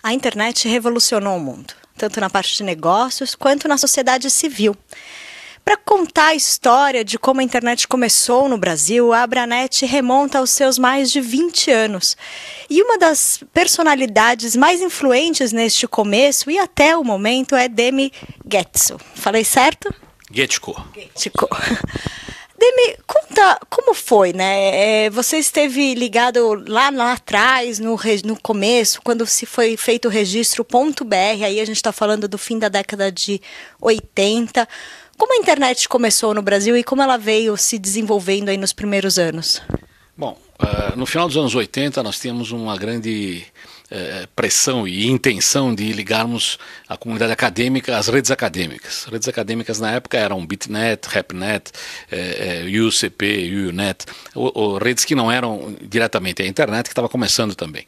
A internet revolucionou o mundo, tanto na parte de negócios quanto na sociedade civil. Para contar a história de como a internet começou no Brasil, a Abranet remonta aos seus mais de 20 anos. E uma das personalidades mais influentes neste começo e até o momento é Demi Guetzel. Falei certo? Guetchko. Demi, conta como foi, né? Você esteve ligado lá atrás, no começo, quando se foi feito o registro .br, aí a gente está falando do fim da década de 80. Como a internet começou no Brasil e como ela veio se desenvolvendo aí nos primeiros anos? Bom, no final dos anos 80 nós tínhamos uma grande pressão e intenção de ligarmos a comunidade acadêmica às redes acadêmicas. Redes acadêmicas na época eram BitNet, RapNet, UCP, UNet, redes que não eram diretamente a internet, que estava começando também.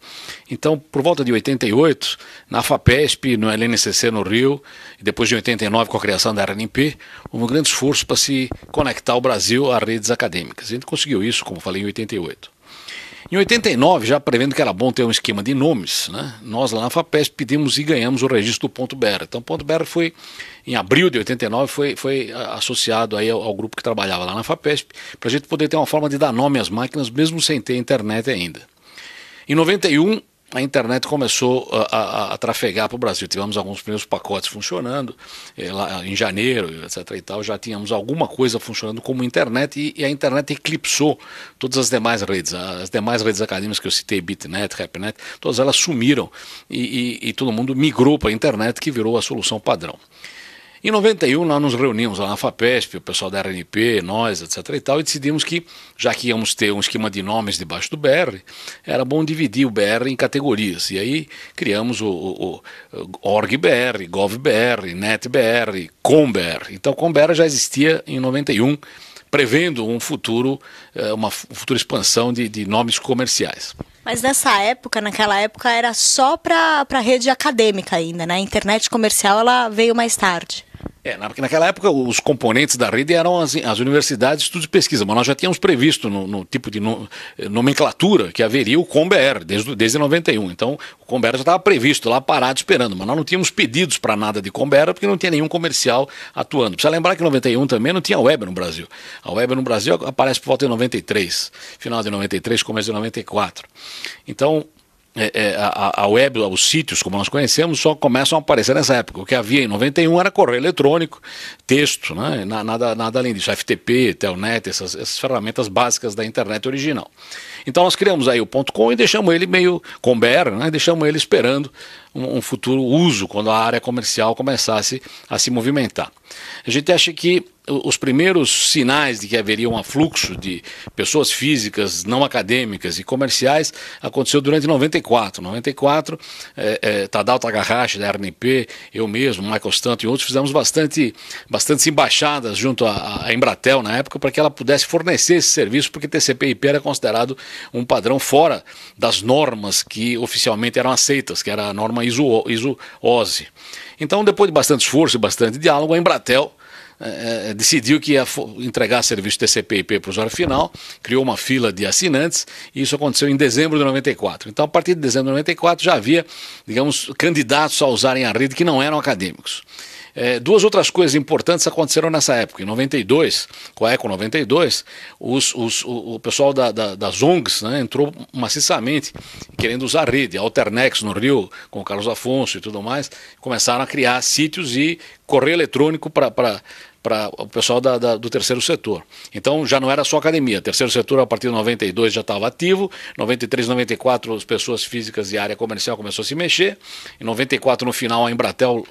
Então, por volta de 88, na FAPESP, no LNCC no Rio, e depois de 89 com a criação da RNP, houve um grande esforço para se conectar o Brasil a redes acadêmicas. A gente conseguiu isso, como falei, em 88. Em 89, já prevendo que era bom ter um esquema de nomes, né, nós lá na FAPESP pedimos e ganhamos o registro do .br. Então o .br foi, em abril de 89, foi associado aí ao grupo que trabalhava lá na FAPESP, para a gente poder ter uma forma de dar nome às máquinas, mesmo sem ter internet ainda. Em 91, a internet começou a trafegar para o Brasil. Tivemos alguns primeiros pacotes funcionando, lá em janeiro, etc. e tal, já tínhamos alguma coisa funcionando como internet e a internet eclipsou todas as demais redes. As demais redes acadêmicas que eu citei, BitNet, RapNet, todas elas sumiram e todo mundo migrou para a internet, que virou a solução padrão. Em 91, nós nos reunimos lá na FAPESP, o pessoal da RNP, nós, etc. e tal, e decidimos que, já que íamos ter um esquema de nomes debaixo do BR, era bom dividir o BR em categorias. E aí criamos o ORG-BR, GOV-BR, NET-BR, COM-BR. Então, COM-BR já existia em 91, prevendo uma futura expansão de nomes comerciais. Mas naquela época, era só para a rede acadêmica ainda, né? A internet comercial ela veio mais tarde. Naquela época os componentes da rede eram as universidades de estudo e pesquisa, mas nós já tínhamos previsto no tipo de nomenclatura que haveria o COM-BR desde 91. Então o COM-BR já estava previsto lá, parado, esperando, mas nós não tínhamos pedidos para nada de COM-BR porque não tinha nenhum comercial atuando. Precisa lembrar que em 91 também não tinha web no Brasil. A web no Brasil aparece por volta de 93, final de 93, começo de 94. Então a web, os sítios, como nós conhecemos, só começam a aparecer nessa época. O que havia em 91 era correio eletrônico, texto, né? Nada além disso, FTP, Telnet, essas ferramentas básicas da internet original. Então nós criamos aí o .com e deixamos ele meio com-BR, né? Deixamos ele esperando um futuro uso, quando a área comercial começasse a se movimentar. A gente acha que os primeiros sinais de que haveria um afluxo de pessoas físicas, não acadêmicas e comerciais aconteceu durante 94. 94, Tadao Takahashi da RNP, eu mesmo, Michael Stanton e outros fizemos bastantes embaixadas junto à Embratel na época para que ela pudesse fornecer esse serviço, porque TCP/IP era considerado um padrão fora das normas que oficialmente eram aceitas, que era a norma ISO-OSI. Então, depois de bastante esforço e bastante diálogo, a Embratel decidiu que ia entregar serviço TCP/IP para o usuário final, criou uma fila de assinantes e isso aconteceu em dezembro de 94. Então, a partir de dezembro de 94 já havia, digamos, candidatos a usarem a rede que não eram acadêmicos. Duas outras coisas importantes aconteceram nessa época. Em 92, com a Eco 92, o pessoal das ONGs, né, entrou maciçamente querendo usar a rede. A Alternex no Rio, com o Carlos Afonso e tudo mais, começaram a criar sítios e correio eletrônico para o pessoal do terceiro setor. Então já não era só academia, o terceiro setor a partir de 92 já estava ativo, 93, 94 as pessoas físicas e a área comercial começou a se mexer, em 94 no final a Embratel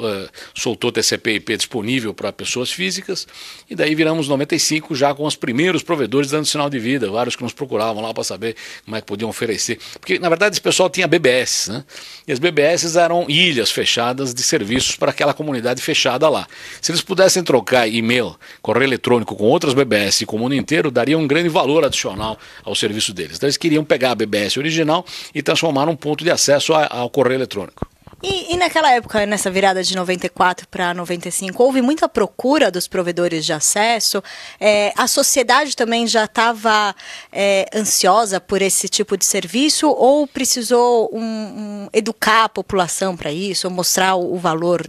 soltou TCP/IP disponível para pessoas físicas, e daí viramos 95 já com os primeiros provedores dando sinal de vida, vários que nos procuravam lá para saber como é que podiam oferecer, porque na verdade esse pessoal tinha BBS, né? E as BBS eram ilhas fechadas de serviços para aquela comunidade fechada lá. Se eles pudessem trocar e-mail, correio eletrônico com outras BBS e com o mundo inteiro, daria um grande valor adicional ao serviço deles. Então eles queriam pegar a BBS original e transformar num ponto de acesso ao correio eletrônico. E naquela época, nessa virada de 94 para 95, houve muita procura dos provedores de acesso? A sociedade também já estava ansiosa por esse tipo de serviço ou precisou educar a população para isso, ou mostrar o valor?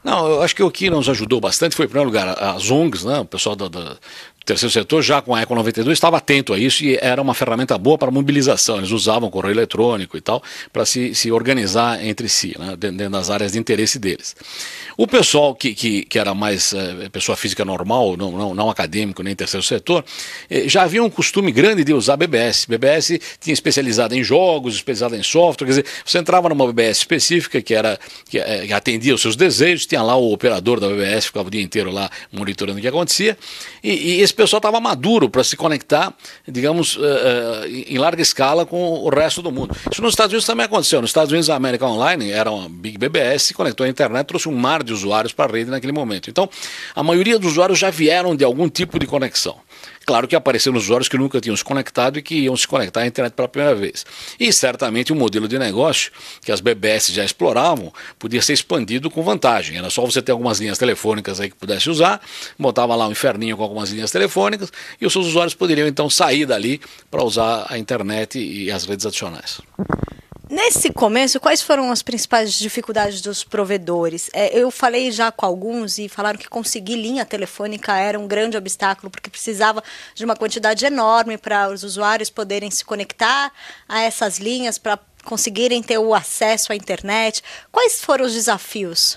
Não, eu acho que o que nos ajudou bastante foi, em primeiro lugar, as ONGs, né, o pessoal do terceiro setor, já com a Eco 92, estava atento a isso e era uma ferramenta boa para mobilização. Eles usavam correio eletrônico e tal para se organizar entre si, né, dentro das áreas de interesse deles. O pessoal que era mais pessoa física normal, não acadêmico, nem terceiro setor, já havia um costume grande de usar BBS. BBS tinha especializado em jogos, especializado em software, quer dizer, você entrava numa BBS específica que atendia os seus desejos, tinha lá o operador da BBS, ficava o dia inteiro lá monitorando o que acontecia, e esse pessoal estava maduro para se conectar, digamos, em larga escala com o resto do mundo. Isso nos Estados Unidos também aconteceu. Nos Estados Unidos, a América Online era uma Big BBS, se conectou à internet, trouxe um mar de usuários para a rede naquele momento. Então, a maioria dos usuários já vieram de algum tipo de conexão. Claro que apareceram usuários que nunca tinham se conectado e que iam se conectar à internet pela primeira vez. E certamente o modelo de negócio que as BBS já exploravam podia ser expandido com vantagem. Era só você ter algumas linhas telefônicas aí que pudesse usar, botava lá um inferninho com algumas linhas telefônicas e os seus usuários poderiam então sair dali para usar a internet e as redes adicionais. Nesse começo, quais foram as principais dificuldades dos provedores? Eu falei já com alguns e falaram que conseguir linha telefônica era um grande obstáculo, porque precisava de uma quantidade enorme para os usuários poderem se conectar a essas linhas, para conseguirem ter o acesso à internet. Quais foram os desafios?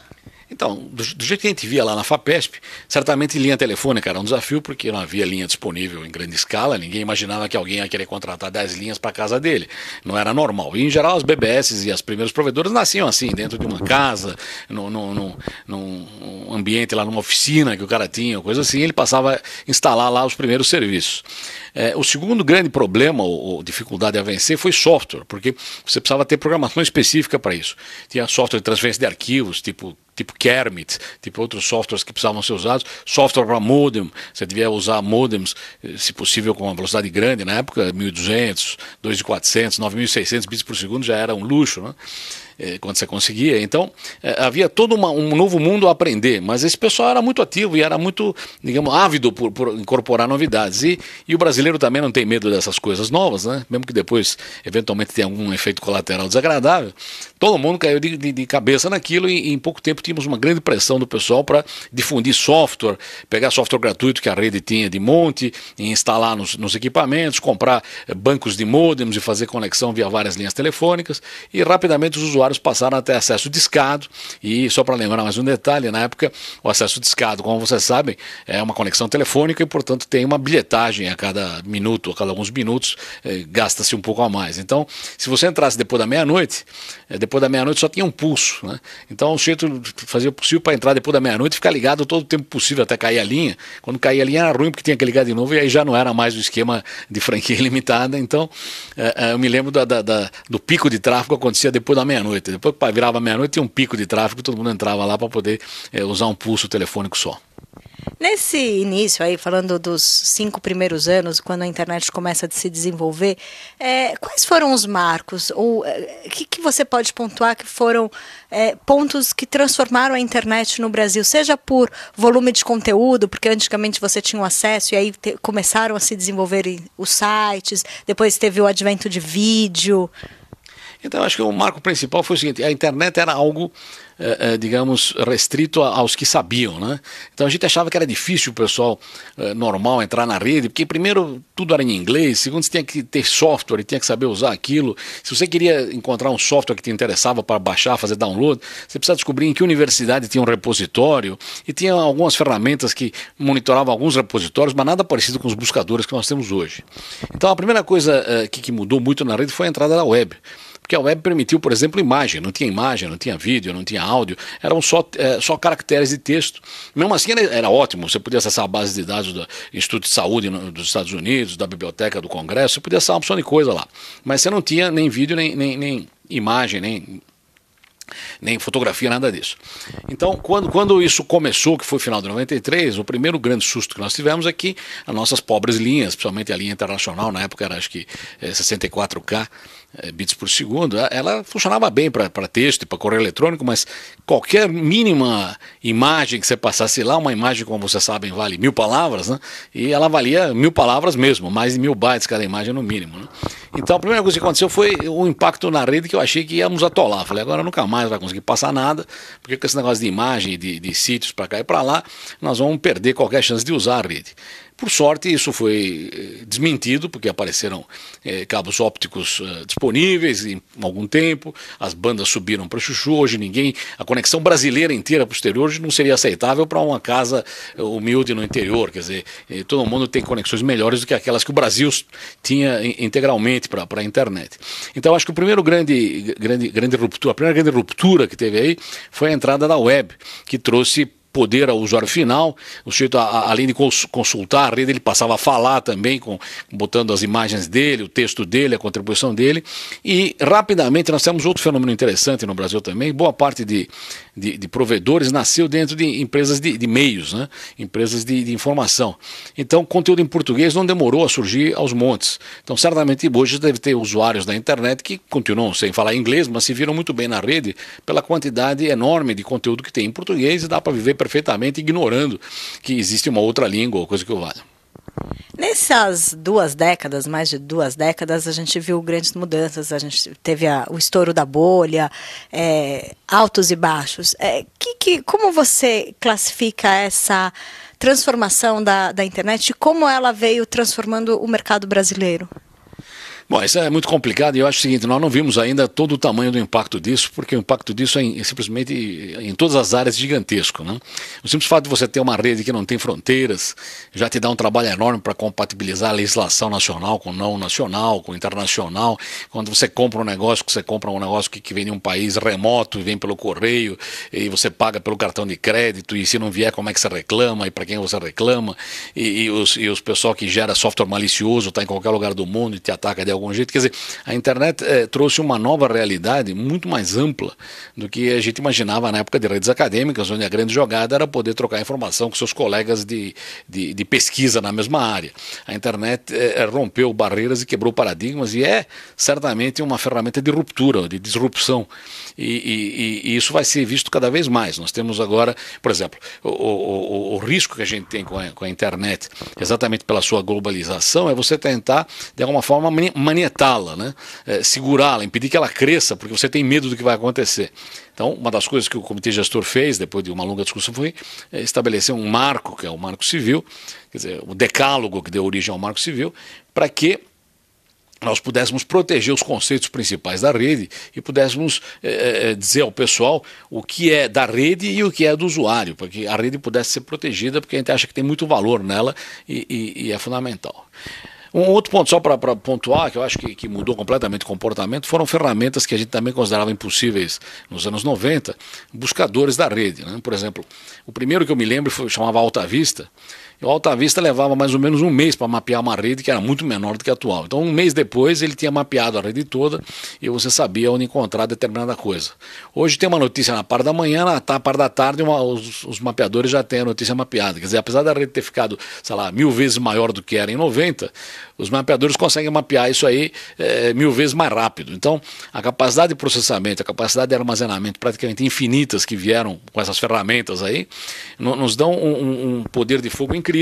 Então, do jeito que a gente via lá na FAPESP, certamente linha telefônica era um desafio, porque não havia linha disponível em grande escala, ninguém imaginava que alguém ia querer contratar 10 linhas para a casa dele, não era normal. E, em geral, as BBS e as primeiros provedores nasciam assim, dentro de uma casa, num ambiente lá, numa oficina que o cara tinha, coisa assim, ele passava a instalar lá os primeiros serviços. O segundo grande problema, ou dificuldade a vencer, foi software, porque você precisava ter programação específica para isso. Tinha software de transferência de arquivos, tipo Kermit, tipo outros softwares que precisavam ser usados, software para modem, você devia usar modems, se possível com uma velocidade grande, na época 1200, 2400, 9600 bits por segundo já era um luxo, né? Quando você conseguia. Então, havia todo um novo mundo a aprender, mas esse pessoal era muito ativo e era muito, digamos, ávido por incorporar novidades. E o brasileiro também não tem medo dessas coisas novas, né? Mesmo que depois, eventualmente, tenha algum efeito colateral desagradável. Todo mundo caiu de cabeça naquilo e em pouco tempo tínhamos uma grande pressão do pessoal para difundir software, pegar software gratuito que a rede tinha de monte, e instalar nos equipamentos, comprar bancos de modems e fazer conexão via várias linhas telefônicas, e rapidamente os usuários passaram a ter acesso discado. E só para lembrar mais um detalhe, na época o acesso discado, como vocês sabem, é uma conexão telefônica e portanto tem uma bilhetagem a cada minuto, a cada alguns minutos gasta-se um pouco a mais. Então, se você entrasse depois da meia-noite só tinha um pulso, né? Então o jeito fazia o possível para entrar depois da meia-noite e ficar ligado todo o tempo possível até cair a linha. Quando caía a linha era ruim porque tinha que ligar de novo e aí já não era mais o esquema de franquia ilimitada. Então eu me lembro do pico de tráfego, acontecia depois da meia-noite. Depois que virava meia-noite tinha um pico de tráfego, todo mundo entrava lá para poder usar um pulso telefônico só. Nesse início aí, falando dos 5 primeiros anos, quando a internet começa a se desenvolver, quais foram os marcos? Ou que você pode pontuar que foram pontos que transformaram a internet no Brasil? Seja por volume de conteúdo, porque antigamente você tinha um acesso e aí começaram a se desenvolver os sites, depois teve o advento de vídeo. Então, acho que o marco principal foi o seguinte: a internet era algo, digamos, restrito aos que sabiam, né? Então a gente achava que era difícil o pessoal normal entrar na rede, porque primeiro tudo era em inglês, segundo você tinha que ter software e tinha que saber usar aquilo. Se você queria encontrar um software que te interessava para baixar, fazer download, você precisava descobrir em que universidade tinha um repositório, e tinha algumas ferramentas que monitoravam alguns repositórios, mas nada parecido com os buscadores que nós temos hoje. Então a primeira coisa que mudou muito na rede foi a entrada da web. Porque a web permitiu, por exemplo, imagem, não tinha vídeo, não tinha áudio, eram só caracteres de texto. Mesmo assim era ótimo, você podia acessar a base de dados do Instituto de Saúde dos Estados Unidos, da Biblioteca do Congresso, você podia acessar uma opção de coisa lá. Mas você não tinha nem vídeo, nem imagem, nem fotografia, nada disso. Então, quando isso começou, que foi final de 93, o primeiro grande susto que nós tivemos é que as nossas pobres linhas, principalmente a linha internacional, na época era acho que 64K, bits por segundo, ela funcionava bem para texto e para correio eletrônico, mas qualquer mínima imagem que você passasse lá, uma imagem, como vocês sabem, vale 1000 palavras, né? E ela valia 1000 palavras mesmo, mais de 1000 bytes cada imagem no mínimo, né? Então a primeira coisa que aconteceu foi o impacto na rede, que eu achei que íamos atolar. Falei, agora nunca mais vai conseguir passar nada, porque com esse negócio de imagem, de sítios para cá e para lá, nós vamos perder qualquer chance de usar a rede. Por sorte, isso foi desmentido, porque apareceram cabos ópticos disponíveis em algum tempo, as bandas subiram para chuchu, hoje a conexão brasileira inteira para o exterior hoje não seria aceitável para uma casa humilde no interior, quer dizer, todo mundo tem conexões melhores do que aquelas que o Brasil tinha integralmente para a internet. Então, acho que a primeira grande ruptura que teve aí foi a entrada da web, que trouxe poder ao usuário final, o sujeito, além de consultar a rede, ele passava a falar também, botando as imagens dele, o texto dele, a contribuição dele, e rapidamente nós temos outro fenômeno interessante no Brasil também, boa parte de provedores nasceu dentro de empresas de meios, né? Empresas de informação. Então, conteúdo em português não demorou a surgir aos montes. Então, certamente hoje deve ter usuários da internet que continuam sem falar inglês, mas se viram muito bem na rede pela quantidade enorme de conteúdo que tem em português e dá para viver perfeitamente ignorando que existe uma outra língua ou coisa que o valha. Nessas 2 décadas, mais de 2 décadas, a gente viu grandes mudanças, a gente teve o estouro da bolha, altos e baixos. Como você classifica essa transformação da internet e como ela veio transformando o mercado brasileiro? Bom, isso é muito complicado e eu acho o seguinte, nós não vimos ainda todo o tamanho do impacto disso, porque o impacto disso é simplesmente em todas as áreas gigantesco, né? O simples fato de você ter uma rede que não tem fronteiras já te dá um trabalho enorme para compatibilizar a legislação nacional com não nacional, com internacional. Quando você compra um negócio, que vem de um país remoto e vem pelo correio e você paga pelo cartão de crédito e se não vier como é que você reclama e para quem você reclama e os pessoal que gera software malicioso está em qualquer lugar do mundo e te ataca de algum jeito. Quer dizer, a internet trouxe uma nova realidade muito mais ampla do que a gente imaginava na época de redes acadêmicas, onde a grande jogada era poder trocar informação com seus colegas de pesquisa na mesma área. A internet rompeu barreiras e quebrou paradigmas e é certamente uma ferramenta de ruptura, de disrupção. E isso vai ser visto cada vez mais. Nós temos agora, por exemplo, o risco que a gente tem com a internet, exatamente pela sua globalização, é você tentar, de alguma forma, manietá-la, né? Segurá-la, impedir que ela cresça, porque você tem medo do que vai acontecer. Então, uma das coisas que o Comitê Gestor fez, depois de uma longa discussão, foi estabelecer um marco, que é o Marco Civil, quer dizer, o decálogo que deu origem ao Marco Civil, para que nós pudéssemos proteger os conceitos principais da rede e pudéssemos dizer ao pessoal o que é da rede e o que é do usuário, para que a rede pudesse ser protegida, porque a gente acha que tem muito valor nela e é fundamental. Um outro ponto, só para pontuar, que eu acho que mudou completamente o comportamento, foram ferramentas que a gente também considerava impossíveis nos anos 90, buscadores da rede, né? Por exemplo, o primeiro que eu me lembro chamava Alta Vista. E o Alta Vista levava mais ou menos um mês para mapear uma rede que era muito menor do que a atual. Então, um mês depois, ele tinha mapeado a rede toda e você sabia onde encontrar determinada coisa. Hoje tem uma notícia na parte da manhã, na parte da tarde, os mapeadores já têm a notícia mapeada. Quer dizer, apesar da rede ter ficado, sei lá, 1000 vezes maior do que era em 90, os mapeadores conseguem mapear isso aí 1000 vezes mais rápido. Então, a capacidade de processamento, a capacidade de armazenamento praticamente infinitas que vieram com essas ferramentas aí, nos dão um poder de fogo incrível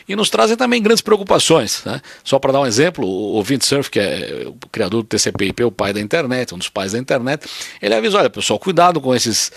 e nos trazem também grandes preocupações, né? Só para dar um exemplo, o Vint Cerf, que é o criador do TCP/IP, o pai da internet, um dos pais da internet, ele avisa, olha pessoal, cuidado com esses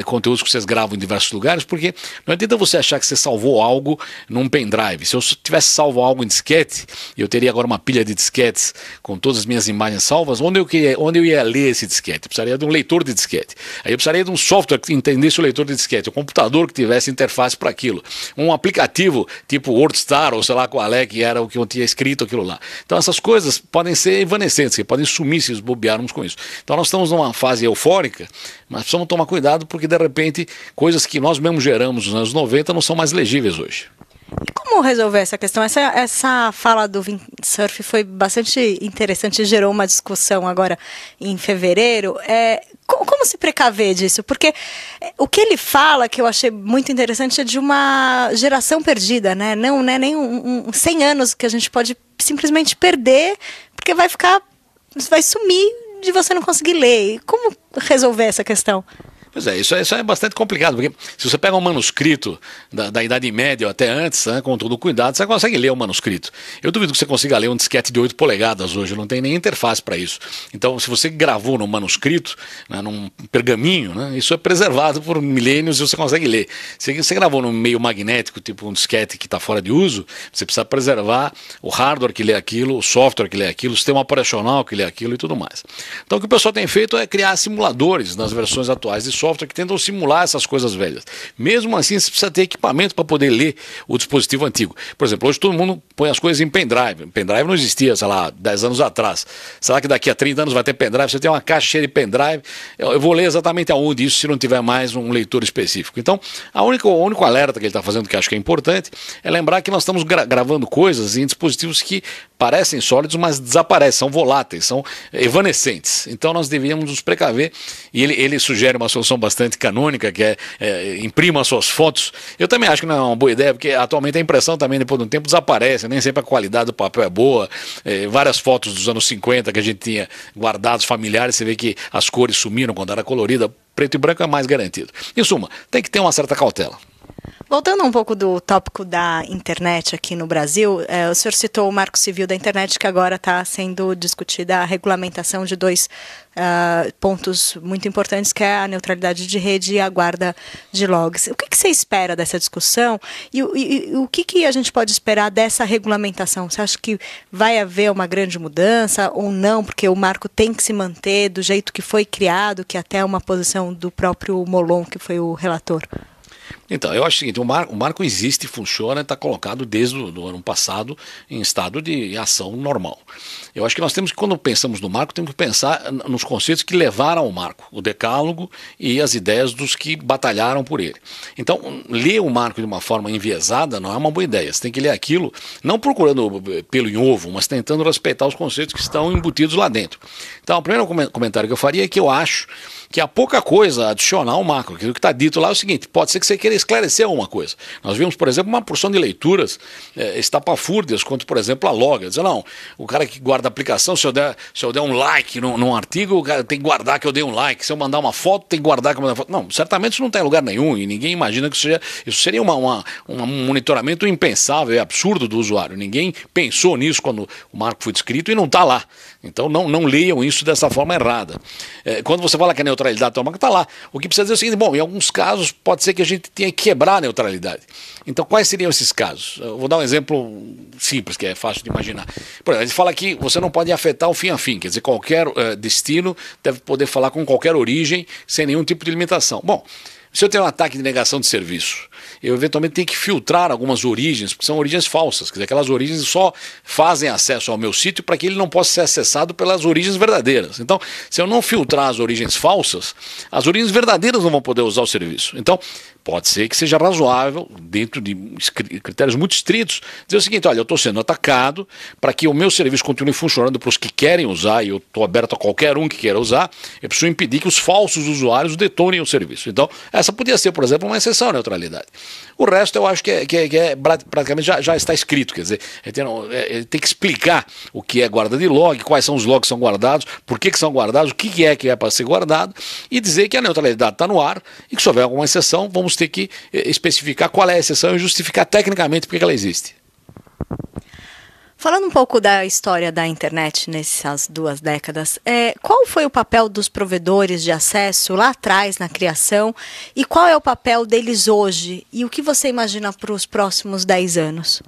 conteúdos que vocês gravam em diversos lugares, porque não adianta você achar que você salvou algo num pendrive. Se eu tivesse salvo algo em disquete, eu teria agora uma pilha de disquetes com todas as minhas imagens salvas, onde eu ia ler esse disquete? Eu precisaria de um leitor de disquete. Aí eu precisaria de um software que entendesse o leitor de disquete, um computador que tivesse interface para aquilo, um aplicativo tipo WordStar ou sei lá qual é que era o que eu tinha escrito aquilo lá. Então essas coisas podem ser evanescentes, que podem sumir se bobearmos com isso. Então nós estamos numa fase eufórica, mas precisamos tomar cuidado porque de repente coisas que nós mesmos geramos nos anos 90 não são mais legíveis hoje. E como resolver essa questão? Essa fala do Vint Cerf foi bastante interessante e gerou uma discussão agora em fevereiro. Como se precaver disso? Porque o que ele fala, que eu achei muito interessante, é de uma geração perdida, né? Não é nem 100 anos que a gente pode simplesmente perder, porque vai ficar vai sumir de você não conseguir ler. Como resolver essa questão? Pois é, isso é bastante complicado, porque se você pega um manuscrito da Idade Média ou até antes, né, com todo cuidado, você consegue ler o manuscrito. Eu duvido que você consiga ler um disquete de 8 polegadas hoje, não tem nem interface para isso. Então, se você gravou no manuscrito, né, num pergaminho, né, isso é preservado por milênios e você consegue ler. Se você gravou num meio magnético, tipo um disquete que está fora de uso, você precisa preservar o hardware que lê aquilo, o software que lê aquilo, o sistema operacional que lê aquilo e tudo mais. Então, o que o pessoal tem feito é criar simuladores nas versões atuais de software que tentam simular essas coisas velhas. Mesmo assim, você precisa ter equipamento para poder ler o dispositivo antigo. Por exemplo, hoje todo mundo põe as coisas em pendrive. Pendrive não existia, sei lá, 10 anos atrás. Será que daqui a 30 anos vai ter pendrive? Você tem uma caixa cheia de pendrive. Eu vou ler exatamente aonde isso, se não tiver mais um leitor específico. Então, o único alerta que ele está fazendo, que acho que é importante, é lembrar que nós estamos gravando coisas em dispositivos que parecem sólidos, mas desaparecem, são voláteis, são evanescentes. Então, nós devíamos nos precaver. E ele sugere uma solução bastante canônica, que imprima suas fotos. Eu também acho que não é uma boa ideia, porque atualmente a impressão também, depois de um tempo, desaparece, nem sempre a qualidade do papel é boa. Várias fotos dos anos 50 que a gente tinha guardados familiares, você vê que as cores sumiram quando era colorida, preto e branco é mais garantido. Em suma, tem que ter uma certa cautela. Voltando um pouco do tópico da internet aqui no Brasil, o senhor citou o Marco Civil da Internet, que agora está sendo discutida a regulamentação de dois pontos muito importantes, que é a neutralidade de rede e a guarda de logs. O que você espera dessa discussão e o que a gente pode esperar dessa regulamentação? Você acha que vai haver uma grande mudança ou não, porque o marco tem que se manter do jeito que foi criado, que até é uma posição do próprio Molon, que foi o relator? Então, eu acho o seguinte, o marco existe, funciona, está colocado desde o ano passado em estado de ação normal. Eu acho que nós temos que, quando pensamos no marco, temos que pensar nos conceitos que levaram ao marco, o decálogo e as ideias dos que batalharam por ele. Então, ler o marco de uma forma enviesada não é uma boa ideia. Você tem que ler aquilo, não procurando pelo em ovo, mas tentando respeitar os conceitos que estão embutidos lá dentro. Então, o primeiro comentário que eu faria é que eu acho que há pouca coisa adicional ao marco. O que está dito lá é o seguinte, pode ser que você queira esclarecer alguma coisa. Nós vimos, por exemplo, uma porção de leituras estapafúrdias, quanto, por exemplo, a log. Diz, não, o cara que guarda a aplicação, se eu der um like num artigo, o cara tem que guardar que eu dei um like. Se eu mandar uma foto, tem que guardar que eu mandei uma foto. Não, certamente isso não está em lugar nenhum e ninguém imagina que isso seria um monitoramento impensável e absurdo do usuário. Ninguém pensou nisso quando o marco foi descrito e não está lá. Então não leiam isso dessa forma errada. Quando você fala que a neutralidade do marco está lá, o que precisa dizer é o seguinte, bom, em alguns casos pode ser que a gente tenha que quebrar a neutralidade. Então quais seriam esses casos? Eu vou dar um exemplo simples, que é fácil de imaginar. Por exemplo, a gente fala que você não pode afetar o fim a fim, quer dizer, qualquer destino deve poder falar com qualquer origem sem nenhum tipo de limitação. Bom, se eu tenho um ataque de negação de serviço, eu eventualmente tenho que filtrar algumas origens, porque são origens falsas, quer dizer, aquelas origens só fazem acesso ao meu sítio para que ele não possa ser acessado pelas origens verdadeiras. Então, se eu não filtrar as origens falsas, as origens verdadeiras não vão poder usar o serviço. Então, pode ser que seja razoável, dentro de critérios muito estritos, dizer o seguinte, olha, eu estou sendo atacado, para que o meu serviço continue funcionando para os que querem usar, e eu estou aberto a qualquer um que queira usar, eu preciso impedir que os falsos usuários detonem o serviço. Então, essa podia ser, por exemplo, uma exceção à neutralidade. O resto eu acho que praticamente já está escrito, quer dizer, tem que explicar o que é guarda de log, quais são os logs que são guardados, por que são guardados, o que é para ser guardado, e dizer que a neutralidade está no ar e que se houver alguma exceção, vamos ter que especificar qual é a exceção e justificar tecnicamente por que ela existe. Falando um pouco da história da internet nessas 2 décadas, qual foi o papel dos provedores de acesso lá atrás na criação e qual é o papel deles hoje e o que você imagina para os próximos 10 anos?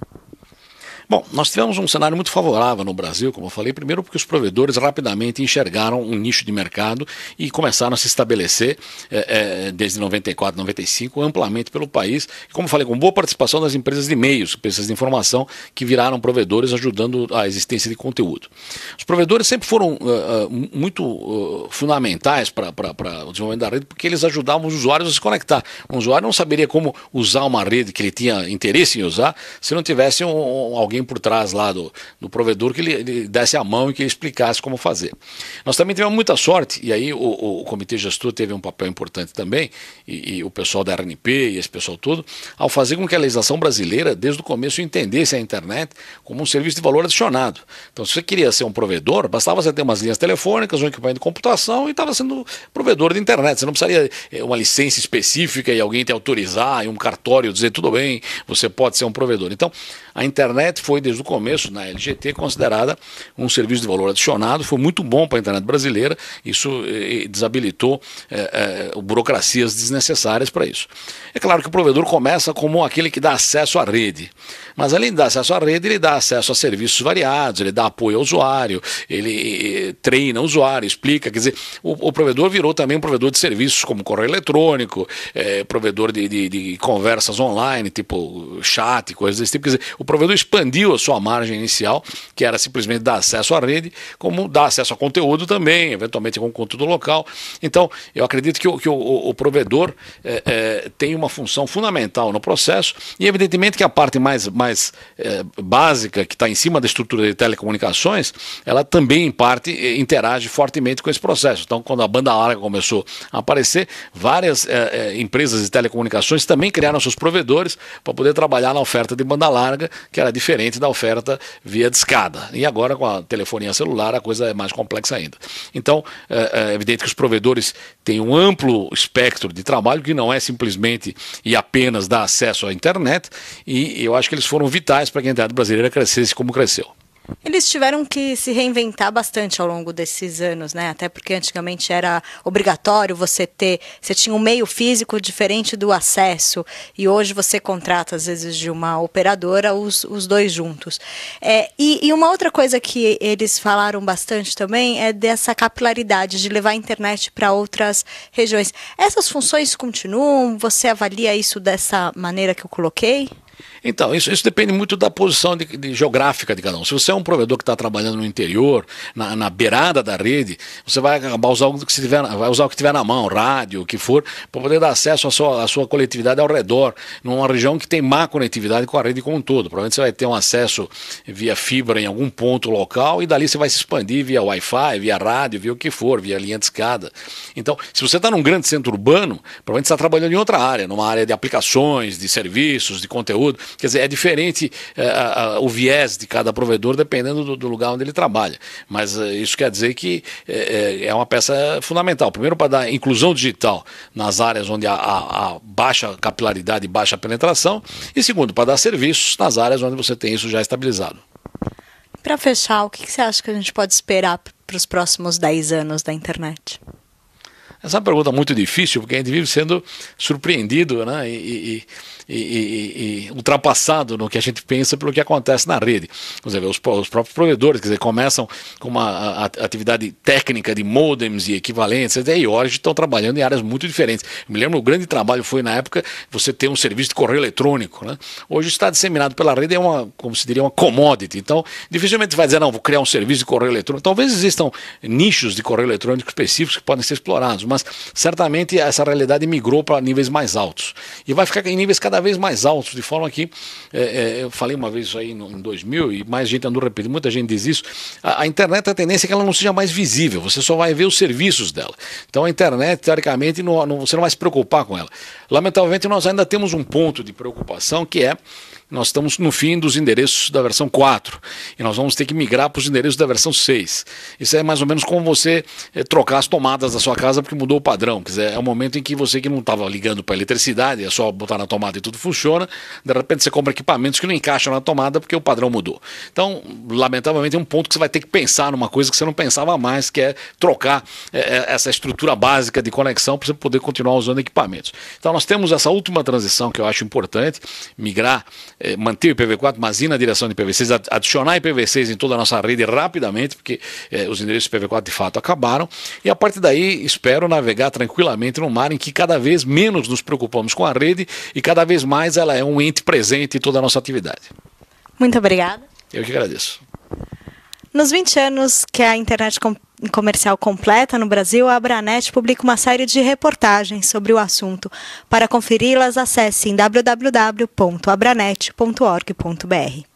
Bom, nós tivemos um cenário muito favorável no Brasil, como eu falei, primeiro porque os provedores rapidamente enxergaram um nicho de mercado e começaram a se estabelecer desde 94, 95, amplamente pelo país, e como eu falei, com boa participação das empresas de meios, empresas de informação que viraram provedores ajudando a existência de conteúdo. Os provedores sempre foram muito fundamentais para o desenvolvimento da rede, porque eles ajudavam os usuários a se conectar. Um usuário não saberia como usar uma rede que ele tinha interesse em usar se não tivesse alguém por trás lá do provedor que ele desse a mão e que ele explicasse como fazer. Nós também tivemos muita sorte, e aí o comitê gestor teve um papel importante também, e o pessoal da RNP e esse pessoal todo, ao fazer com que a legislação brasileira, desde o começo, entendesse a internet como um serviço de valor adicionado. Então, se você queria ser um provedor, bastava você ter umas linhas telefônicas, um equipamento de computação e estava sendo provedor de internet. Você não precisaria uma licença específica e alguém te autorizar e um cartório dizer tudo bem, você pode ser um provedor. Então, a internet foi desde o começo, na LGT, considerada um serviço de valor adicionado, foi muito bom para a internet brasileira, isso desabilitou burocracias desnecessárias para isso. É claro que o provedor começa como aquele que dá acesso à rede, mas além de dar acesso à rede, ele dá acesso a serviços variados, ele dá apoio ao usuário, ele treina o usuário, explica, quer dizer, o provedor virou também um provedor de serviços como correio eletrônico, provedor de conversas online, tipo chat, coisas desse tipo. Quer dizer, o provedor expandiu a sua margem inicial, que era simplesmente dar acesso à rede, como dar acesso a conteúdo também, eventualmente com conteúdo local. Então, eu acredito que o provedor tem uma função fundamental no processo, e evidentemente que a parte mais básica, que está em cima da estrutura de telecomunicações, ela também, em parte, interage fortemente com esse processo. Então, quando a banda larga começou a aparecer, várias empresas de telecomunicações também criaram seus provedores para poder trabalhar na oferta de banda larga, que era diferente da oferta via discada. E agora, com a telefonia celular, a coisa é mais complexa ainda. Então, é evidente que os provedores têm um amplo espectro de trabalho, que não é simplesmente e apenas dar acesso à internet, e eu acho que eles foram vitais para que a internet brasileira crescesse como cresceu. Eles tiveram que se reinventar bastante ao longo desses anos, né? Até porque antigamente era obrigatório você tinha um meio físico diferente do acesso, e hoje você contrata, às vezes, de uma operadora os dois juntos. E uma outra coisa que eles falaram bastante também é dessa capilaridade de levar a internet para outras regiões. Essas funções continuam? Você avalia isso dessa maneira que eu coloquei? Então, isso depende muito da posição geográfica de cada um. Se você é um provedor que está trabalhando no interior, na beirada da rede, você vai acabar usar o que tiver na mão, rádio, o que for, para poder dar acesso à sua coletividade ao redor, numa região que tem má conectividade com a rede como um todo. Provavelmente você vai ter um acesso via fibra em algum ponto local, e dali você vai se expandir via Wi-Fi, via rádio, via o que for, via linha de escada. Então, se você está num grande centro urbano, provavelmente você está trabalhando em outra área, numa área de aplicações, de serviços, de conteúdo. Quer dizer, é diferente o viés de cada provedor dependendo do lugar onde ele trabalha. Mas isso quer dizer que é uma peça fundamental. Primeiro, para dar inclusão digital nas áreas onde há baixa capilaridade e baixa penetração. E segundo, para dar serviços nas áreas onde você tem isso já estabilizado. Para fechar, o que você acha que a gente pode esperar para os próximos 10 anos da internet? Essa é uma pergunta muito difícil, porque a gente vive sendo surpreendido, né, e ultrapassado no que a gente pensa pelo que acontece na rede. Por exemplo, os próprios provedores, quer dizer, começam com uma atividade técnica de modems e equivalentes, e hoje estão trabalhando em áreas muito diferentes. Eu me lembro, o grande trabalho foi, na época, você ter um serviço de correio eletrônico, né? Hoje está disseminado pela rede, como se diria, uma commodity. Então, dificilmente vai dizer, não, vou criar um serviço de correio eletrônico. Talvez existam nichos de correio eletrônico específicos que podem ser explorados, mas certamente essa realidade migrou para níveis mais altos. E vai ficar em níveis cada vez mais altos, de forma que, eu falei uma vez isso aí em 2000, e mais gente andou repetindo, muita gente diz isso, a internet, a tendência é que ela não seja mais visível, você só vai ver os serviços dela. Então a internet, teoricamente, você não vai se preocupar com ela. Lamentavelmente, nós ainda temos um ponto de preocupação, que é, nós estamos no fim dos endereços da versão 4 e nós vamos ter que migrar para os endereços da versão 6. Isso é mais ou menos como você trocar as tomadas da sua casa porque mudou o padrão. Quer dizer, é um momento em que você que não estava ligando para a eletricidade, é só botar na tomada e tudo funciona, de repente você compra equipamentos que não encaixam na tomada porque o padrão mudou. Então, lamentavelmente, é um ponto que você vai ter que pensar numa coisa que você não pensava mais, que é trocar essa estrutura básica de conexão para você poder continuar usando equipamentos. Então, nós temos essa última transição que eu acho importante, migrar, manter o IPv4, mas ir na direção de IPv6, adicionar IPv6 em toda a nossa rede rapidamente, porque os endereços IPv4 de fato acabaram, e a partir daí espero navegar tranquilamente num mar em que cada vez menos nos preocupamos com a rede e cada vez mais ela é um ente presente em toda a nossa atividade. Muito obrigada. Eu que agradeço. Nos 20 anos que a internet comercial completa no Brasil, a Abranet publica uma série de reportagens sobre o assunto. Para conferi-las, acesse em www.abranet.org.br.